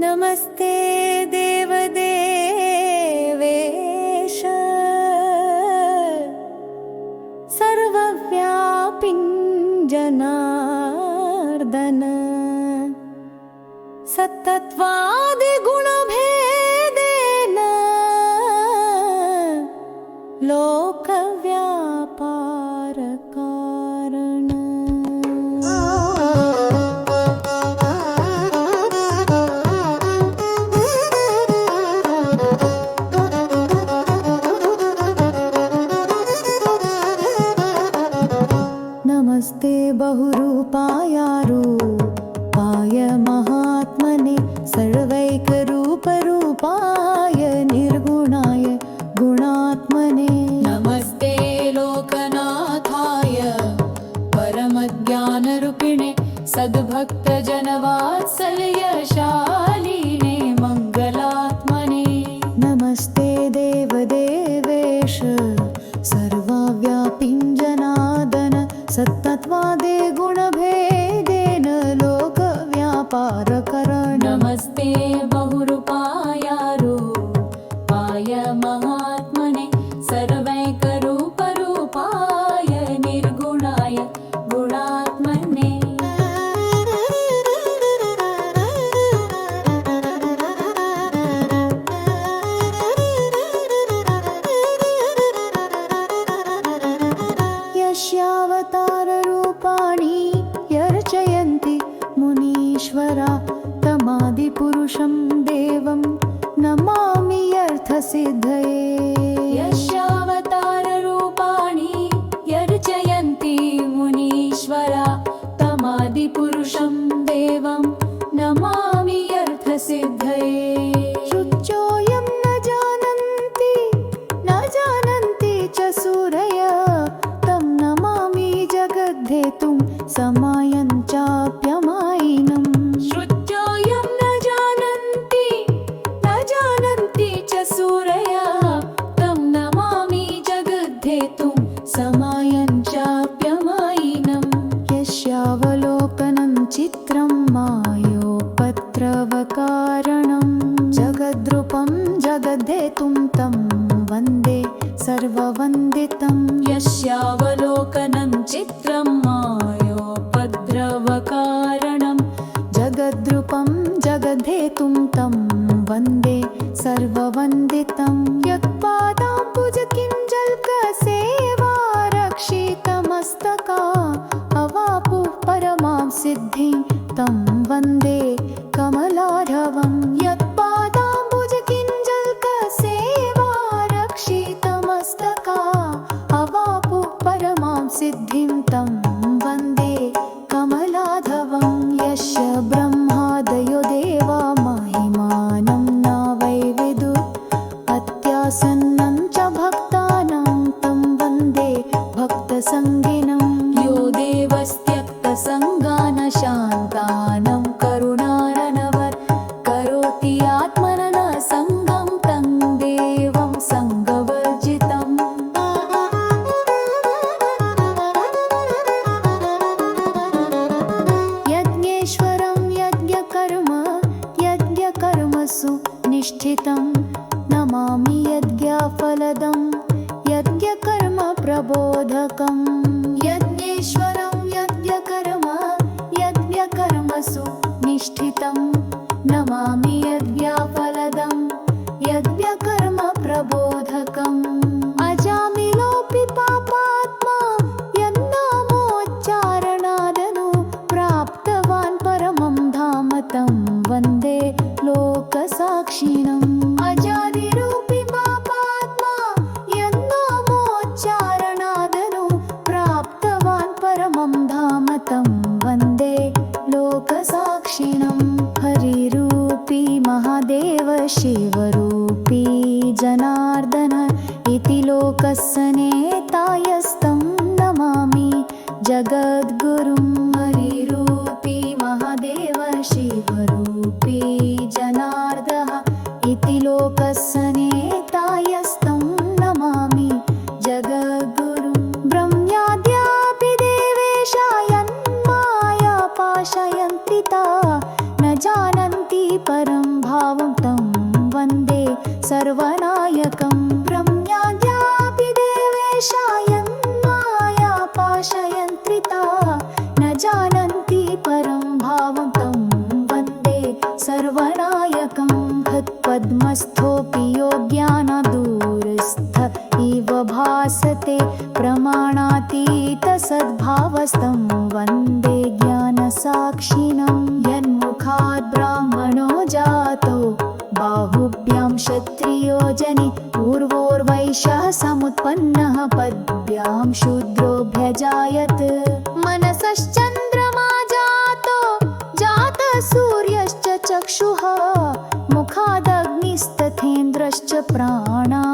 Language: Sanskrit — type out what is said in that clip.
नमस्ते देवदेवेश सर्वव्यापिन् जनार्दन सत्तत्वादिगुणभेदेन लोकव्यापारकारण। नमस्ते बहुरूपाय रूपाय महात्मने सर्वैकरूपरूपाय निर्गुणाय गुणात्मने। नमस्ते लोकनाथाय परमज्ञानरूपिणे सद्भक्तजनवात्सल्यशालिने मङ्गलात्मने। नमस्ते देवदेवेश सर्वव्यापिन् जनार्दन सत्तत्वादे गुणभेदेन लोकव्यापारकरण। नमस्ते बहुरूपाय रूपाय महात्मने सर्वैकरूपरूपाय निर्गुणाय गुणात्मने। यस्यावताररूपाणि यर्चयन्ति मुनीश्वरा तमादिपुरुषं देवं नमामि अर्थसिद्धये। यस्यावताररूपाणि यर्चयन्ति मुनीश्वरा तमादिपुरुषं देवं नमामि अर्थसिद्धये। शुचोऽयं न जानन्ति च सूरय तं नमामि जगद्धेतुं समायं चाप्यमायिनम्। श्रुत्योऽयं न जानन्ति च सूरयः तं नमामि जगद्धेतुं समायं चाप्यमायिनम्। यस्यावलोकनं चित्रं मायोपद्रवकारणं जगद्रूपं जगद्धेतुं तं वन्दे सर्ववन्दितम्। यस्यावलोकनं चित्रं मायोपद्रवकारणं जगद्रूपं जगद्धेतुं तं वन्दे सर्ववन्दितम्। यत्पादाम्बुजकिञ्जल्कसेवा रक्षितमस्तका अवापुः परमां सिद्धिं तं वन्दे कमलार्हवम्। यत्पादाम्बुजकिञ्जल्कसेवा रक्षितमस्तका अवापुः परमां सिद्धिं तं वन्दे कमलाधवम्। यस्य ब्रह्मादयो देवा महिमानं न वै विदुः अत्यासन्नं च भक्तानां तं वन्दे भक्तसङ्गिनम्। यो देवस्त्यक्तसङ्गान शान्तानं करुणारनवत् करोति आत्मनः सङ्गं तं देवं सङ्गवर्जितम्। यज्ञेश्वरं यज्ञकर्मसु निष्ठितं नमामि यज्ञफलदं यज्ञकर्मप्रबोधकम्। यज्ञेश्वरं यज्ञकर्मसु निष्ठितं नमामि यज्ञफलदं यज्ञकर्मप्रबोधकम्। अजामिलोऽपि पापात्मा यन्नामोच्चारणादनु प्राप्तवान् परमं धाम तं वन्दे लोकसाक्षिणम्। अजादिरूपी पापात्मा यन्नामोच्चारणादनु प्राप्तवान् परमं धाम तं वन्दे लोकसाक्षिणम्। हरिरूपी महादेव शिवरूपी जनार्दन इति लोकस्य नेतायस्तं नमामि जगद्गुरुं। हरिरूपी महादेव शिवरूपी जनार्दन इति लोकस्य नेतायस्तं नमामि जगद्गुरुं। ब्रह्माद्यापि देवेशायन्माया पाशयन्ति ता न जानन्ति परं भावं तं वन्दे सर्वनायकं ब्रह्म्याद्यापि देवेशायन्माया पाशयन्त्रिता न जानन्ति परं भावं तं वन्दे सर्वनायकं हृत्पद्मस्थोऽपि योग्यानदूरस्थ इव भासते प्रमाणातीतसद्भावस्तं वन्दे ज्ञानसाक्षिणं यन्मुखात् ब्राह्मणो जातो बाहुभ्यां क्षत्रियो जनि पूर्वोर्वैश्यः समुत्पन्नः पद्भ्यां शूद्रोऽभ्यजायत मनसश्चन्द्रमा जातो जातः सूर्यश्च चक्षुः मुखादग्निस्तथेन्द्रश्च प्राणा